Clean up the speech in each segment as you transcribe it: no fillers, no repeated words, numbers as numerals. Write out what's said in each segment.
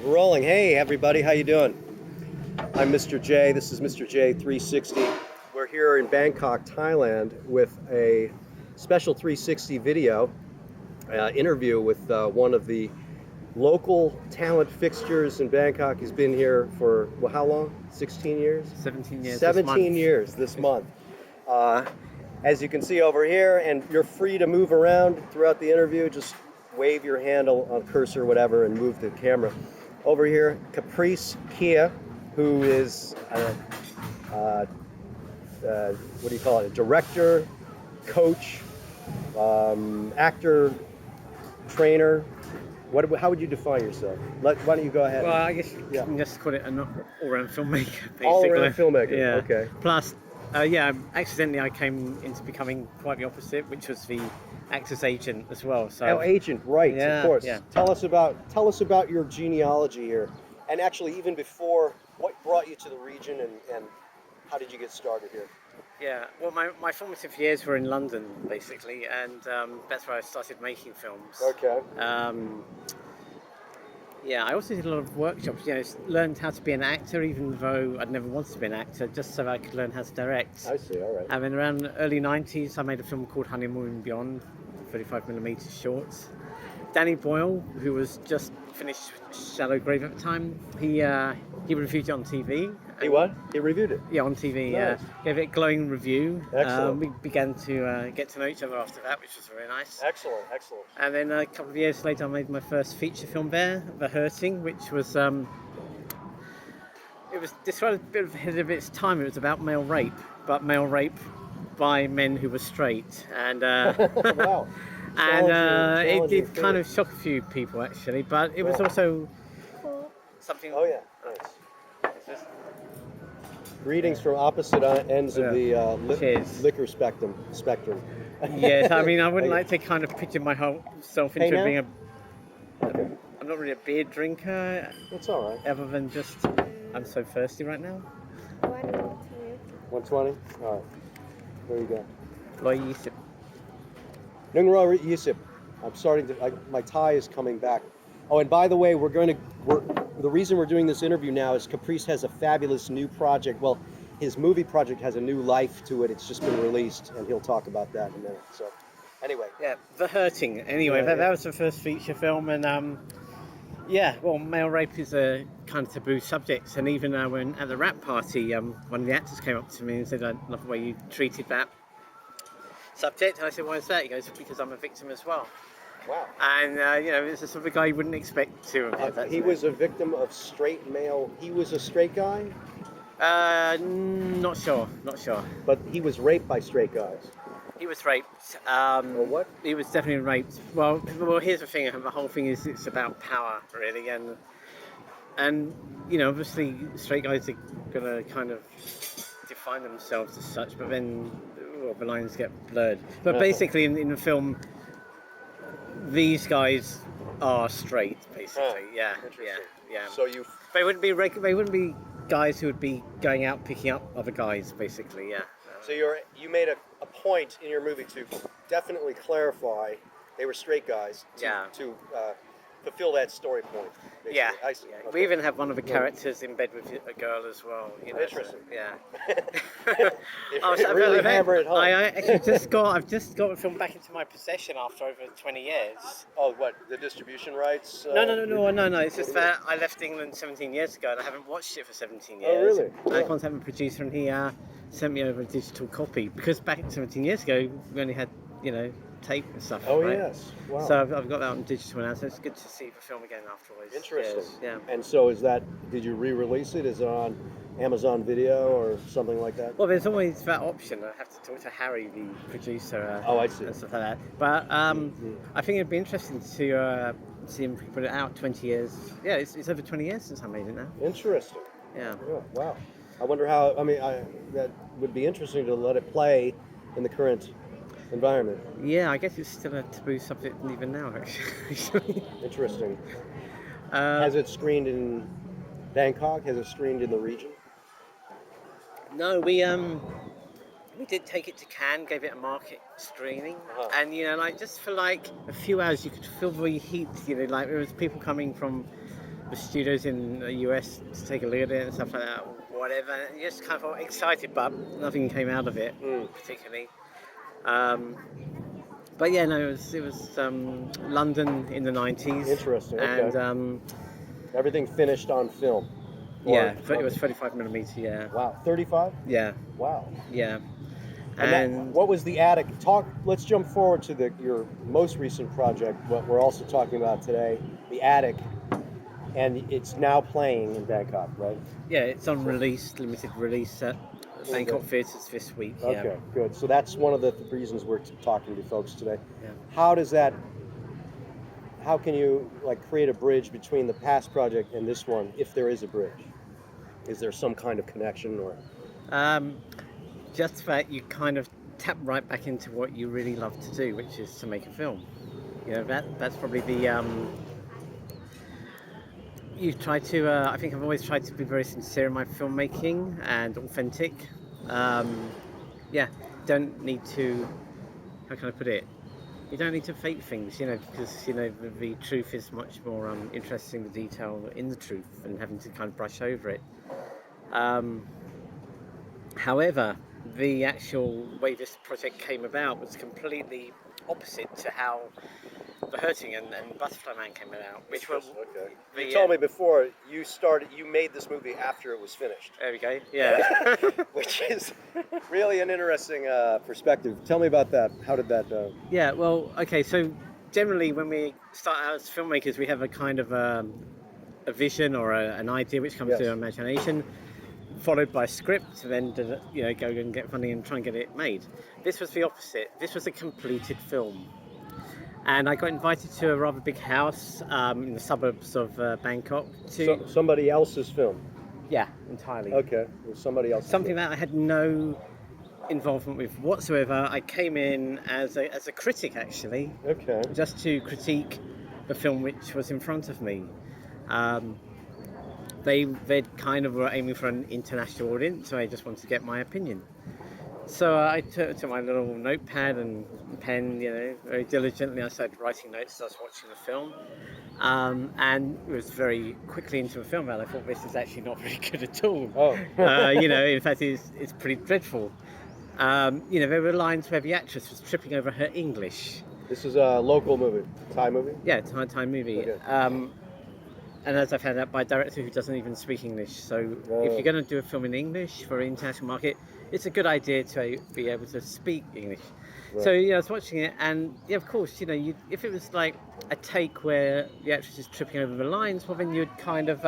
Rolling. Hey everybody, how you doing? I'm Mr. J. This is Mr. J 360. We're here in Bangkok, Thailand with a special 360 video interview with one of the local talent fixtures in Bangkok. He's been here for, well, how long? 16 years? 17 years. 17 years this month. As you can see over here, and you're free to move around throughout the interview, just wave your hand on cursor, whatever, and move the camera. Over here, Kaprice Kea, who is, what do you call it, a director, coach, actor, trainer. How would you define yourself? Why don't you go ahead? Well, I guess you can just call it an all-round filmmaker, basically. All-around filmmaker, yeah. Okay. Plus, accidentally I came into becoming quite the opposite, which was the actor's agent as well. So, agent, right? Yeah, of course. yeah. Tell us about your genealogy here, and actually even before, what brought you to the region, and how did you get started here? Yeah, well, my formative years were in London, basically, and that's where I started making films. Okay. I also did a lot of workshops, learned how to be an actor, even though I'd never wanted to be an actor, just so I could learn how to direct. I see, all right. And then around the early 90s, I made a film called Honeymoon and Beyond, 35mm shorts. Danny Boyle, who was just finished Shallow Grave at the time, he reviewed it on TV. He what? He reviewed it? Yeah, on TV. Nice. Gave it a glowing review. Excellent. We began to get to know each other after that, which was very nice. Excellent, excellent. And then a couple of years later, I made my first feature film there, The Hurting, which was it was described a bit ahead of its time. It was about male rape, but male rape by men who were straight, and Wow. and it did Challenging kind of shock a few people actually, but it was also something. Oh yeah, nice. Greetings from opposite ends of the liquor spectrum. Yes, I mean, I wouldn't like to kind of picture myself into now? being a. Okay. I'm not really a beer drinker. That's all right. Other than just, I'm so thirsty right now. 120. All right. There you go. Loy Yisip. Nungra Yusip. I'm starting to. My tie is coming back. Oh, and by the way, the reason we're doing this interview now is Kaprice has a fabulous new project. Well, his movie project has a new life to it. It's just been released, and he'll talk about that in a minute. So, anyway. Yeah, The Hurting. Anyway, that was the first feature film, and male rape is a kind of taboo subject. And even when at the rap party, one of the actors came up to me and said, "I love the way you treated that subject." And I said, "Why is that?" He goes, "Because I'm a victim as well." Wow. And, it's the sort of guy you wouldn't expect to have that. He was a victim of straight male. He was a straight guy? Not sure. But he was raped by straight guys. He was raped. Or what? He was definitely raped. Well, here's the thing. The whole thing is it's about power, really. And obviously straight guys are going to kind of define themselves as such, but then the lines get blurred. But basically in the film, these guys are straight, basically. Yeah. So They wouldn't be guys who would be going out picking up other guys, basically. Yeah. So you made a point in your movie to definitely clarify they were straight guys. To fulfill that story point. Basically. Yeah. I see. Yeah. Okay. We even have one of the characters in bed with a girl as well. Interesting. So, yeah. Really hammer it home. I've just got the film back into my possession after over 20 years. Oh, what? The distribution rights? No. It's just that I left England 17 years ago and I haven't watched it for 17 years. Oh, really? And I contacted my producer and he sent me over a digital copy because back 17 years ago we only had, tape and stuff. Oh, right? yes. Wow. So I've got that on digital now, so it's good to see the film again afterwards. Interesting. Yes, yeah. And so did you re-release it? Is it on Amazon Video or something like that? Well, there's always that option. I have to talk to Harry, the producer. I see. And stuff like that. But I think it'd be interesting to see him put it out 20 years. Yeah, it's over 20 years since I made it now. Interesting. Yeah. Wow. I wonder how. That would be interesting to let it play in the current environment. Yeah, I guess it's still a taboo subject even now, actually. Interesting. Has it screened in Bangkok? Has it screened in the region? No, we did take it to Cannes, gave it a market screening, and just for like a few hours you could feel the heat. There was people coming from the studios in the US to take a look at it and stuff like that, whatever. And just kind of felt excited, but nothing came out of it particularly. But yeah, no, it was London in the 90s. Interesting. Okay. And everything finished on film. yeah, it was 35mm. Yeah. Wow, 35. Yeah. Wow. Yeah. And what was the attic? Let's jump forward to your most recent project. What we're also talking about today, the attic, and it's now playing in Bangkok, right? Yeah, it's on limited release at Bangkok Theatres this week. Yeah. Okay, good. So that's one of the reasons we're talking to folks today. Yeah. How can you create a bridge between the past project and this one, if there is a bridge? Is there some kind of connection, or? Just that you kind of tap right back into what you really love to do, which is to make a film. You know, that's probably the. You try to. I think I've always tried to be very sincere in my filmmaking and authentic. Yeah, don't need to. How can I put it? You don't need to fake things, because the truth is much more interesting. The detail in the truth, and having to kind of brush over it. However, the actual way this project came about was completely opposite to how The Hurting and Butterfly Man came about, which were. Okay. You told me before you made this movie after it was finished. There we go. Yeah. Which is really an interesting perspective. Tell me about that. How did that? Yeah. Well, okay. So generally, when we start out as filmmakers, we have a kind of a vision or an idea which comes to our imagination, followed by a script, and then go and get funding and try and get it made. This was the opposite. This was a completed film. And I got invited to a rather big house in the suburbs of Bangkok. Somebody else's film? Yeah, entirely. Okay, it was somebody else's Something film. that I had no involvement with whatsoever. I came in as a critic, actually. Okay. Just to critique the film which was in front of me. They kind of were aiming for an international audience, so I just wanted to get my opinion. So I took my little notepad and pen, very diligently. I started writing notes as I was watching the film, and it was very quickly into the film. And I thought, this is actually not very good at all. Oh. In fact, it's pretty dreadful. There were lines where the actress was tripping over her English. This is a local movie, Thai movie. Yeah, Thai movie. Okay. And as I found out, by a director who doesn't even speak English. So if you're going to do a film in English for an international market, it's a good idea to be able to speak English. Right. So I was watching it, and of course, if it was like a take where the actress is tripping over the lines, well, then you'd kind of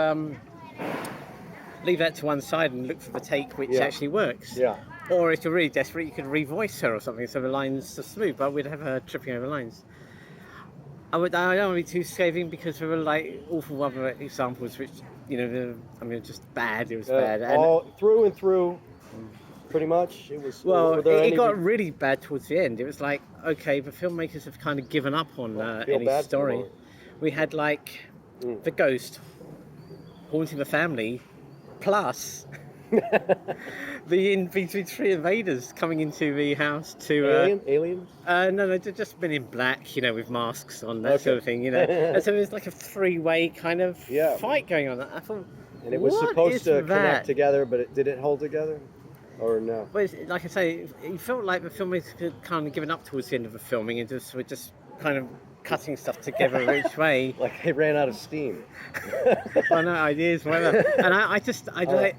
leave that to one side and look for the take which actually works. Yeah. Or if you're really desperate, you could revoice her or something so the lines are smooth, but we'd have her tripping over lines. I don't want to be too scathing because there were awful other examples which, just bad. It was bad. All through and through, pretty much. It was. Well, it got really bad towards the end. It was like, okay, the filmmakers have kind of given up on any story. We had the ghost haunting the family, plus the three invaders coming into the house to aliens. No, they've just been in black, with masks on, that sort of thing, And so there's like a three-way kind of fight going on. I thought, and it was supposed to connect together, but did it hold together, or no? Well, like I say, it felt like the filmmakers had kind of given up towards the end of the filming and were just kind of cutting stuff together each way. Like they ran out of steam. Well, no ideas, whatever. And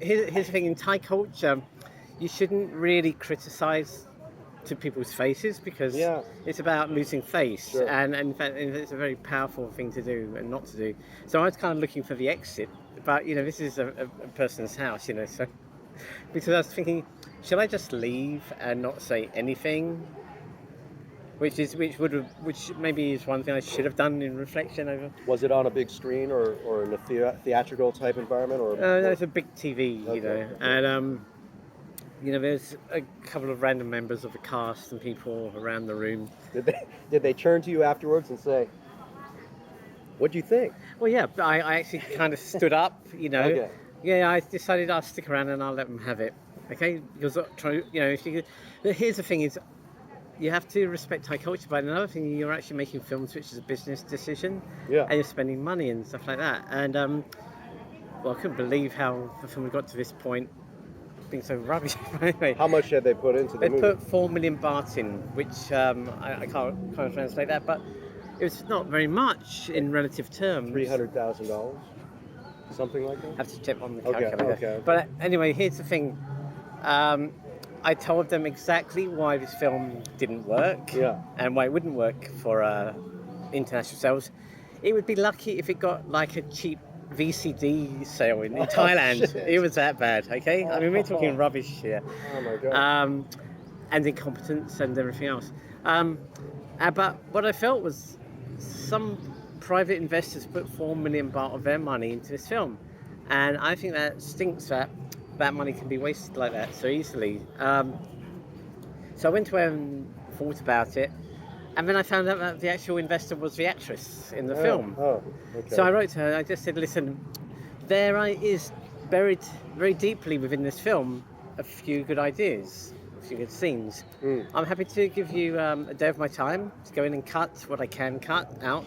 here's the thing, in Thai culture, you shouldn't really criticize to people's faces because it's about losing face. Sure. And in fact, it's a very powerful thing to do and not to do. So I was kind of looking for the exit, but this is a person's house, so because I was thinking, should I just leave and not say anything? Which maybe is one thing I should have done in reflection over. Was it on a big screen or in a theatrical type environment, or? No, it's a big TV, and there's a couple of random members of the cast and people around the room. Did they turn to you afterwards and say, "What do you think?" Well, yeah, I actually kind of stood up, Okay. Yeah, I decided I'll stick around and I'll let them have it. Okay, because here's the thing: is you have to respect Thai culture, but another thing, you're actually making films, which is a business decision, Yeah. and you're spending money and stuff like that. And well, I couldn't believe how the film got to this point being so rubbish. Anyway, How much had they put into the they movie? put 4 million baht in, which I can't translate that, but it was not very much in relative terms. $300,000, something like that. I have to check on the Okay, calculator. okay. But anyway, here's the thing. I told them exactly why this film didn't work, Yeah. and why it wouldn't work for international sales. It would be lucky if it got like a cheap VCD sale in Thailand. Shit. It was that bad, okay? I mean, we're talking rubbish here. Oh my god. And incompetence and everything else. But what I felt was some private investors put 4 million baht of their money into this film, and I think that stinks that money can be wasted like that so easily. So I went away and thought about it, and then I found out that the actual investor was the actress in the film. Oh, okay. So I wrote to her, I just said, listen, is buried very deeply within this film a few good ideas, a few good scenes. I'm happy to give you a day of my time to go in and cut what I can cut out,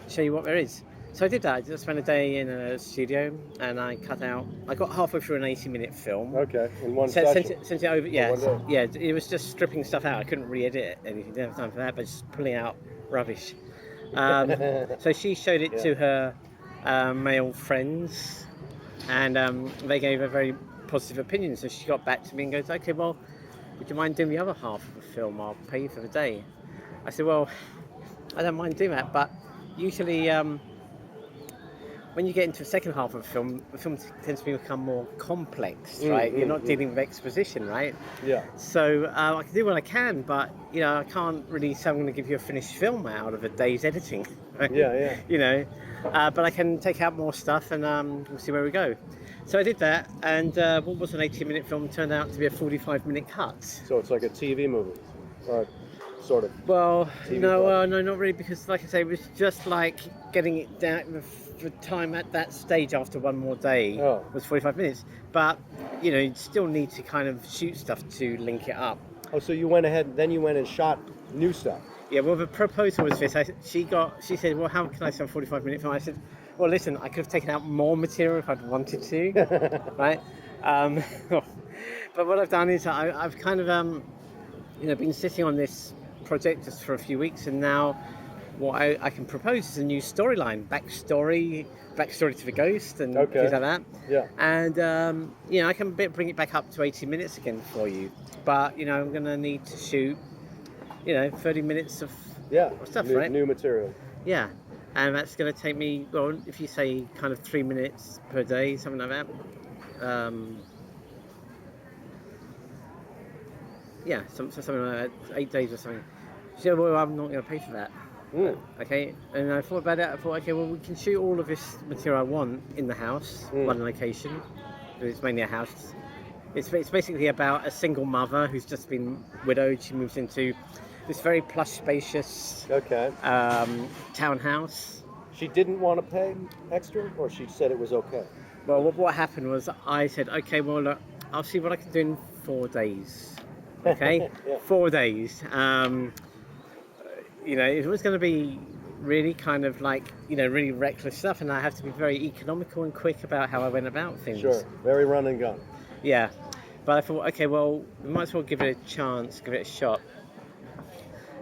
show you what there is. So I did that. I just spent a day in a studio and I got halfway through an 80-minute film. Okay, in one Sent session. it over, yeah. one day. Yeah, it was just stripping stuff out. I couldn't re-edit anything, didn't have time for that, but just pulling out rubbish. So she showed it to her male friends, and they gave a very positive opinion. So she got back to me and goes, okay, well, would you mind doing the other half of the film? I'll pay you for the day. I said, well, I don't mind doing that, but usually when you get into the second half of the film tends to become more complex, right? You're not dealing with exposition, right? Yeah. So I can do what I can, but I can't really say I'm going to give you a finished film out of a day's editing. Right? Yeah. But I can take out more stuff, and we'll see where we go. So I did that, and what was an 18-minute film turned out to be a 45-minute cut. So it's like a TV movie, or sort of. Well, TV no, not really, because like I say, it was just like getting it down. The time at that stage after one more day was 45 minutes, but you still need to kind of shoot stuff to link it up. Oh, so you went ahead, then you went and shot new stuff. Yeah, well, the proposal was this. She said, well, how can I sell a 45-minute film? I said, well, listen, I could have taken out more material if I'd wanted to, right? But what I've done is I've kind of been sitting on this project just for a few weeks, and now what I can propose is a new storyline, backstory to the ghost and things like that. Yeah. And I can bring it back up to 80 minutes again for you, but I'm going to need to shoot 30 minutes of stuff, right? New material. Yeah, and that's going to take me, well, if you say kind of 3 minutes per day, something like that. Something like that, 8 days or something. She said, well, I'm not going to pay for that. Okay, and I thought about it. I thought, okay, well, we can shoot all of this material I want in the house, one location. It's mainly a house. It's basically about a single mother who's just been widowed. She moves into this very plush, spacious townhouse. She didn't want to pay extra, or she said it was okay? Well, what happened was I said, okay, well, look, I'll see what I can do in 4 days. Okay, 4 days. It was going to be really kind of like, really reckless stuff, and I have to be very economical and quick about how I went about things. Sure, very run and gun. Yeah, but I thought, okay, well, we might as well give it a chance, give it a shot.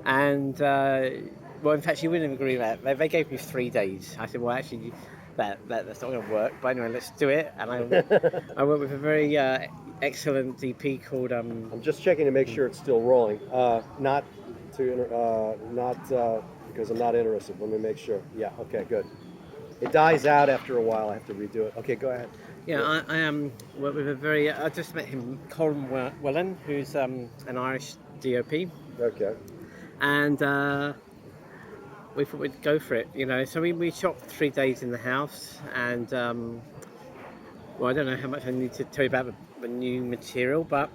And, well, in fact, she wouldn't agree with that. They gave me 3 days. I said, well, actually, that's not going to work, but anyway, let's do it. And I worked with a very excellent DP called... I'm just checking to make sure it's still rolling. Not because I'm not interested. Let me make sure. Yeah, okay, good. It dies out after a while. I have to redo it. Okay, go ahead. Yeah, I am work with a very... I just met him, Colin Wellen, who's an Irish DOP. Okay. And we thought we'd go for it, So we shot 3 days in the house, and well, I don't know how much I need to tell you about the new material, but...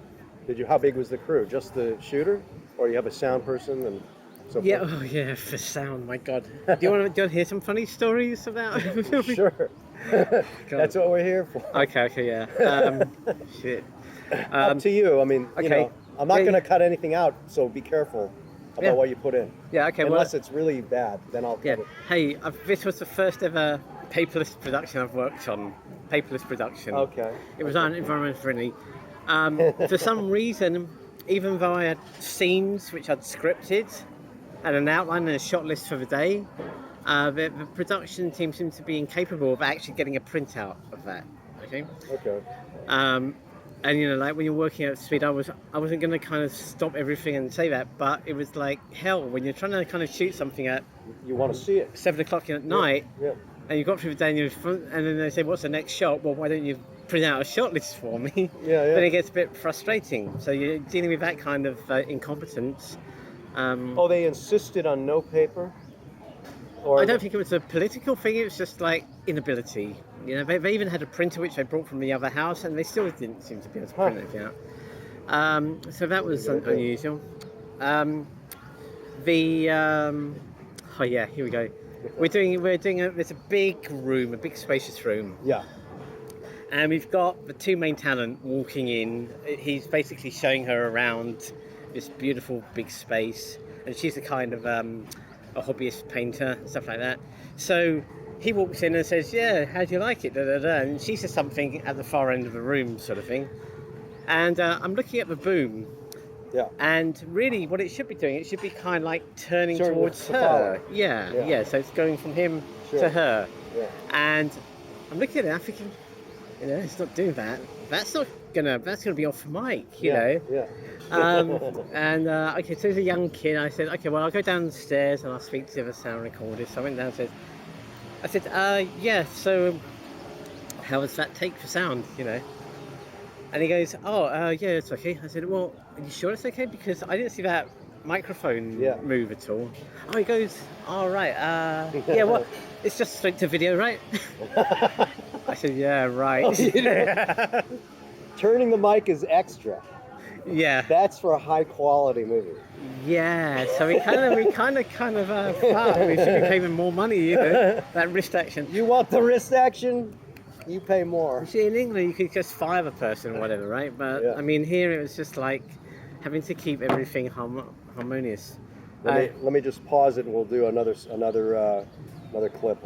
How big was the crew? Just the shooter? Or you have a sound person and so forth? Yeah, oh yeah, for sound, my God. Do you want to hear some funny stories about filming? Sure. That's what we're here for. Okay, yeah. Shit. Up to you. I mean, okay. I'm not going to cut anything out, so be careful. about what you put in. Yeah, okay. Unless it's really bad, then I'll Yeah. cut it. Hey, this was the first ever paperless production I've worked on. Paperless production. Okay. It was environment friendly. For some reason, even though I had scenes which I'd scripted and an outline and a shot list for the day, the production team seemed to be incapable of actually getting a printout of that. Okay. Okay. And you know, like when you're working at speed, I wasn't going to kind of stop everything and say that, but it was like hell when you're trying to kind of shoot something at You want to see it. 7 o'clock at night, Yeah. and you got through the day and you're front, and then they say, "What's the next shot?" Well, why don't you print out a shot list for me? Yeah. Then it gets a bit frustrating. So you're dealing with that kind of incompetence. Oh, they insisted on no paper? Or I don't think it was a political thing. It was just like inability. You know, they even had a printer which they brought from the other house, and they still didn't seem to be able to print anything out. So that was unusual. Oh yeah, here we go. We're doing. There's a big room, a big spacious room. Yeah. And we've got the two main talent walking in. He's basically showing her around this beautiful big space, and she's a kind of a hobbyist painter and stuff like that. So he walks in and says, "Yeah, how do you like it?" Da, da, da. And she says something at the far end of the room, sort of thing. And I'm looking at the boom. Yeah. And really, what it should be doing, it should be kind of like turning towards to her. follow. Yeah. So it's going from him Sure. to her. Yeah. And I'm looking at it, I'm thinking, you know, it's not doing that. That's gonna be off mic, you know. Yeah. And okay, so there's a young kid. I said, okay, well, I'll go downstairs and I'll speak to the sound recorder. So I went downstairs. I said, yeah. So how was that take for sound? You know. And he goes, oh, yeah, it's okay. I said, well, are you sure it's okay? Because I didn't see that microphone move at all. Oh, he goes, all right. Yeah, well, it's just straight to video, right? I said, yeah, right. Turning the mic is extra. Yeah. That's for a high quality movie. Yeah. So we kind of we should be paying more money, you know, that wrist action. You want the wrist action? You pay more. See, in England, you could just fire the person or whatever, right? But I mean, here it was just like having to keep everything harmonious. Let me just pause it, and we'll do another clip.